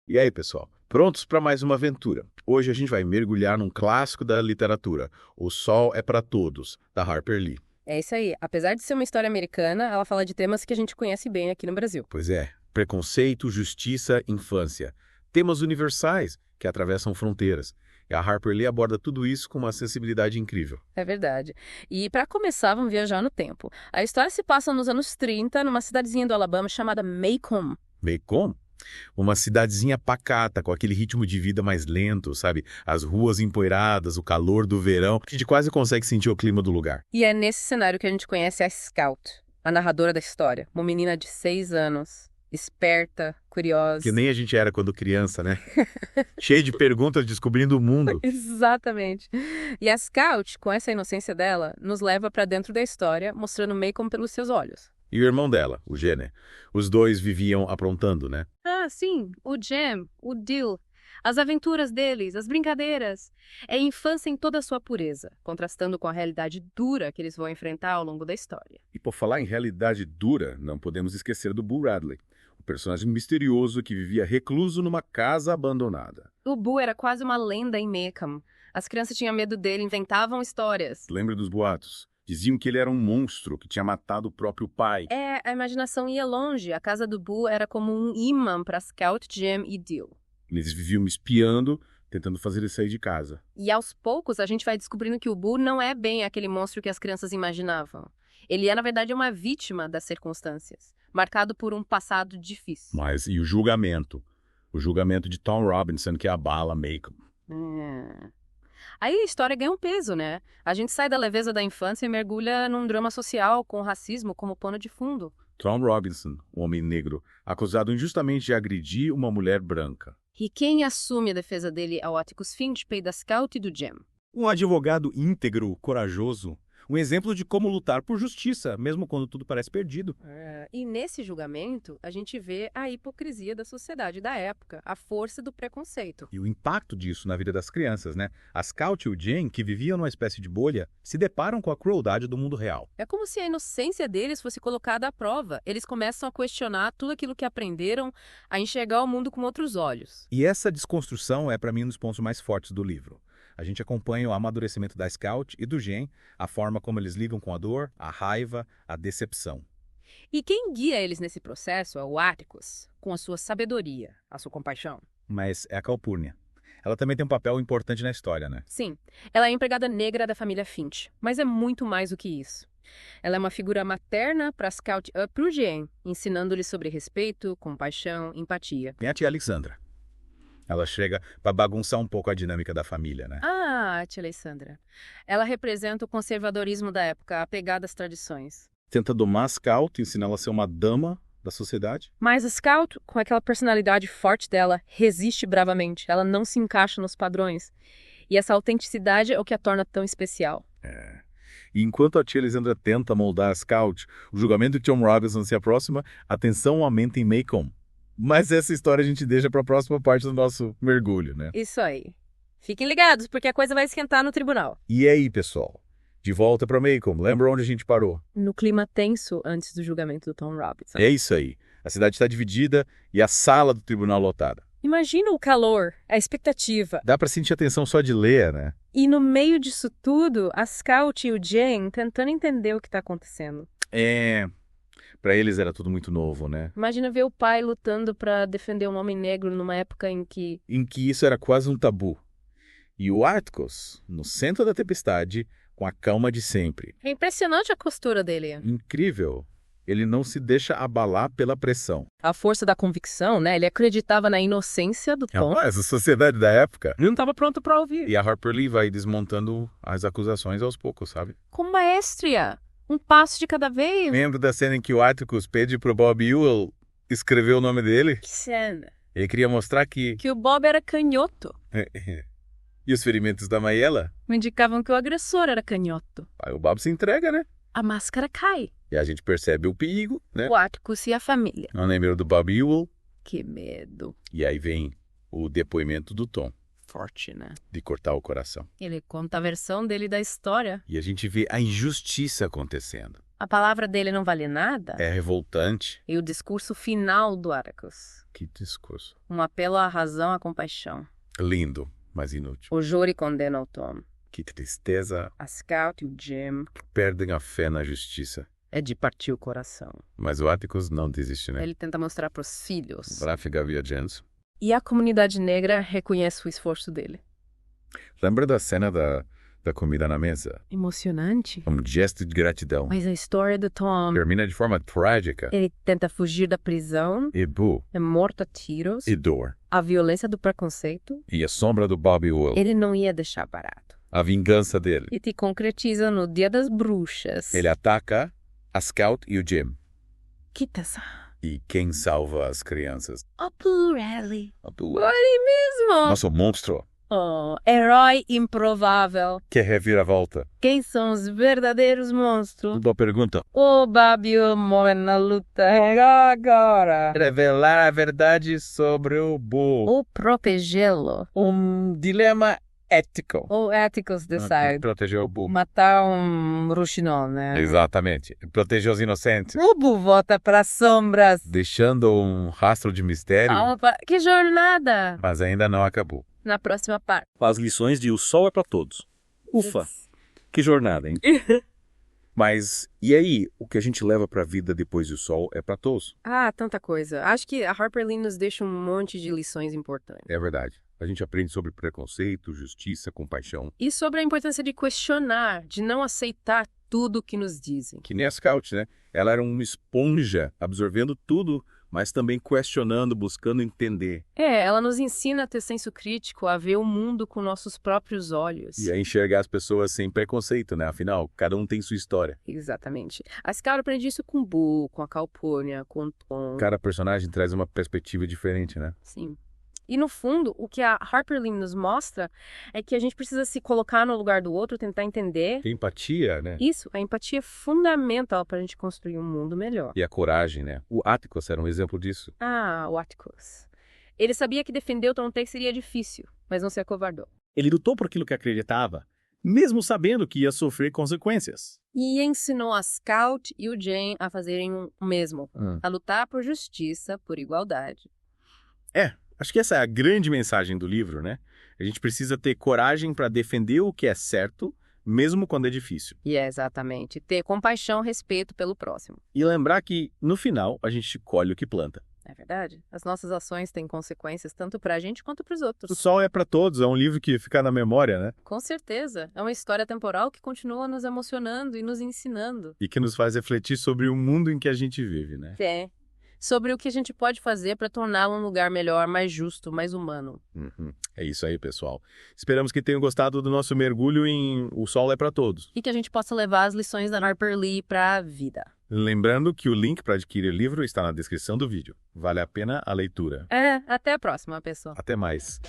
E aí, pessoal? Prontos para mais uma aventura? Hoje a gente vai mergulhar num clássico da literatura, O Sol é para Todos, da Harper Lee. É isso aí. Apesar de ser uma história americana, ela fala de temas que a gente conhece bem aqui no Brasil. Pois é, preconceito, justiça, infância. Temas universais que atravessam fronteiras. E a Harper Lee aborda tudo isso com uma sensibilidade incrível. É verdade. E para começar, vamos viajar no tempo. A história se passa nos anos 30, numa cidadezinha do Alabama chamada Macomb. Macomb? Uma cidadezinha pacata, com aquele ritmo de vida mais lento, sabe? As ruas empoeiradas, o calor do verão. A gente quase consegue sentir o clima do lugar. E é nesse cenário que a gente conhece a Scout, a narradora da história. Uma menina de 6 anos, esperta, curiosa. Que nem a gente era quando criança, né? Cheio de perguntas, descobrindo o mundo. Exatamente. E a Scout, com essa inocência dela, nos leva para dentro da história, mostrando Macomb pelos seus olhos. E o irmão dela, o Jenner. Os dois viviam aprontando, né? Ah, sim, o Jem, o Dill, as aventuras deles, as brincadeiras. É a infância em toda a sua pureza, contrastando com a realidade dura que eles vão enfrentar ao longo da história. E por falar em realidade dura, não podemos esquecer do Boo Radley, o personagem misterioso que vivia recluso numa casa abandonada. O Boo era quase uma lenda em Macomb. As crianças tinham medo dele, inventavam histórias. Lembra dos boatos? Diziam que ele era um monstro que tinha matado o próprio pai. A imaginação ia longe. A casa do Boo era como um imã para Scout, Jem e Dill. Eles viviam me espiando, tentando fazer ele sair de casa. E aos poucos a gente vai descobrindo que o Boo não é bem aquele monstro que as crianças imaginavam. Ele é, na verdade, uma vítima das circunstâncias, marcado por um passado difícil. Mas e o julgamento? O julgamento de Tom Robinson que abala Macomb. Aí a história ganha um peso, né? A gente sai da leveza da infância e mergulha num drama social com o racismo como pano de fundo. Tom Robinson, um homem negro, acusado injustamente de agredir uma mulher branca. E quem assume a defesa dele é o Atticus Finch, pai da Scout e do Jem. Um advogado íntegro, corajoso. Um exemplo de como lutar por justiça, mesmo quando tudo parece perdido. E nesse julgamento, a gente vê a hipocrisia da sociedade da época, a força do preconceito. E o impacto disso na vida das crianças, né? A Scout e o Jem, que viviam numa espécie de bolha, se deparam com a crueldade do mundo real. É como se a inocência deles fosse colocada à prova. Eles começam a questionar tudo aquilo que aprenderam, a enxergar o mundo com outros olhos. E essa desconstrução é, para mim, um dos pontos mais fortes do livro. A gente acompanha o amadurecimento da Scout e do Jem, a forma como eles lidam com a dor, a raiva, a decepção. E quem guia eles nesse processo é o Atticus, com a sua sabedoria, a sua compaixão. Mas é a Calpurnia. Ela também tem um papel importante na história, né? Sim, ela é a empregada negra da família Finch, mas é muito mais do que isso. Ela é uma figura materna para Scout e para o Jem, ensinando-lhes sobre respeito, compaixão, empatia. Tem a tia Alexandra. Ela chega para bagunçar um pouco a dinâmica da família, né? Ah, a tia Alessandra. Ela representa o conservadorismo da época, apegada às tradições. Tenta domar a Scout, ensina ela a ser uma dama da sociedade. Mas a Scout, com aquela personalidade forte dela, resiste bravamente. Ela não se encaixa nos padrões. E essa autenticidade é o que a torna tão especial. E enquanto a tia Alexandra tenta moldar a Scout, o julgamento de Tom Robinson se aproxima, a tensão aumenta em Macomb. Mas essa história a gente deixa para a próxima parte do nosso mergulho, né? Isso aí. Fiquem ligados, porque a coisa vai esquentar no tribunal. E aí, pessoal? De volta para Macomb. Lembra onde a gente parou? No clima tenso antes do julgamento do Tom Robinson. É isso aí. A cidade está dividida e a sala do tribunal lotada. Imagina o calor, a expectativa. Dá para sentir a tensão só de ler, né? E no meio disso tudo, a Scout e o Jem tentando entender o que está acontecendo. Para eles era tudo muito novo, né? Imagina ver o pai lutando para defender um homem negro numa época em que isso era quase um tabu. E o Atticus, no centro da tempestade, com a calma de sempre. É impressionante a costura dele. Incrível. Ele não se deixa abalar pela pressão. A força da convicção, né? Ele acreditava na inocência do Tom. Rapaz, a sociedade da época. Ele não estava pronto para ouvir. E a Harper Lee vai desmontando as acusações aos poucos, sabe? Com maestria. Um passo de cada vez. Lembra da cena em que o Atticus pede pro Bob Ewell escrever o nome dele? Que cena. Ele queria mostrar que o Bob era canhoto. E os ferimentos da Mayela? Indicavam que o agressor era canhoto. Aí o Bob se entrega, né? a máscara cai. E a gente percebe o perigo, né? O Atticus e a família. Não lembro do Bob Ewell. Que medo. E aí vem o depoimento do Tom, Forte, né? de cortar o coração. Ele conta a versão dele da história. E a gente vê a injustiça acontecendo. A palavra dele não vale nada. É revoltante. E o discurso final do Atticus. Que discurso. Um apelo à razão, à compaixão. Lindo, mas inútil. O júri condena o Tom. Que tristeza. A Scout e o Jim. Perdem a fé na justiça. É de partir o coração. Mas o Atticus não desiste, né? Ele tenta mostrar para os filhos. Para ficar viajando. E a comunidade negra reconhece o esforço dele. Lembra da cena da comida na mesa? Emocionante. Um gesto de gratidão. Mas a história do Tom... Termina de forma trágica. Ele tenta fugir da prisão. E bu. É morto a tiros. E dor. A violência do preconceito. E a sombra do Bob Ewell. Ele não ia deixar barato. A vingança dele. E te concretiza no Dia das Bruxas. Ele ataca a Scout e o Jim. Que tesão. E quem salva as crianças? O Blue Rally. A Blue. Ele mesmo. Nosso monstro. Oh, herói improvável. Que reviravolta. Quem são os verdadeiros monstros? Boa pergunta. O Babio morre na luta agora. Revelar a verdade sobre o Boo. Ou protegê-lo. Um dilema ético. Ou Atticus decide. Proteger o Boo. Matar um Rouxinol, né? Exatamente. Proteger os inocentes. O Boo volta para sombras. Deixando um rastro de mistério. Opa, que jornada! Mas ainda não acabou. Na próxima parte. As lições de O Sol é para Todos. Ufa, que jornada, hein? Mas, e aí, o que a gente leva pra vida depois do Sol é para todos? Ah, tanta coisa. Acho que a Harper Lee nos deixa um monte de lições importantes. É verdade. A gente aprende sobre preconceito, justiça, compaixão. E sobre a importância de questionar, de não aceitar tudo que nos dizem. Que nem a Scout, né? Ela era uma esponja, absorvendo tudo, mas também questionando, buscando entender. Ela nos ensina a ter senso crítico, a ver o mundo com nossos próprios olhos. E a enxergar as pessoas sem preconceito, né? Afinal, cada um tem sua história. Exatamente. A Scout aprende isso com o Boo, com a Calpurnia, com o Tom. Cada personagem traz uma perspectiva diferente, né? Sim. E, no fundo, o que a Harper Lee nos mostra é que a gente precisa se colocar no lugar do outro, tentar entender. Tem empatia, né? Isso, a empatia é fundamental para a gente construir um mundo melhor. E a coragem, né? O Atticus era um exemplo disso. Ah, o Atticus. Ele sabia que defender o Tom Tate seria difícil, mas não se acovardou. Ele lutou por aquilo que acreditava, mesmo sabendo que ia sofrer consequências. E ensinou a Scout e o Jane a fazerem o mesmo. A lutar por justiça, por igualdade. Acho que essa é a grande mensagem do livro, né? A gente precisa ter coragem para defender o que é certo, mesmo quando é difícil. E é exatamente. Ter compaixão, respeito pelo próximo. E lembrar que, no final, a gente colhe o que planta. É verdade? As nossas ações têm consequências tanto pra gente quanto pros outros. O Sol é para Todos, é um livro que fica na memória, né? Com certeza. É uma história temporal que continua nos emocionando e nos ensinando. E que nos faz refletir sobre o mundo em que a gente vive, né? É. Sobre o que a gente pode fazer para torná-lo um lugar melhor, mais justo, mais humano. É isso aí, pessoal. Esperamos que tenham gostado do nosso mergulho em O Sol é para Todos. E que a gente possa levar as lições da Harper Lee para a vida. Lembrando que o link para adquirir o livro está na descrição do vídeo. Vale a pena a leitura. Até a próxima, pessoal. Até mais.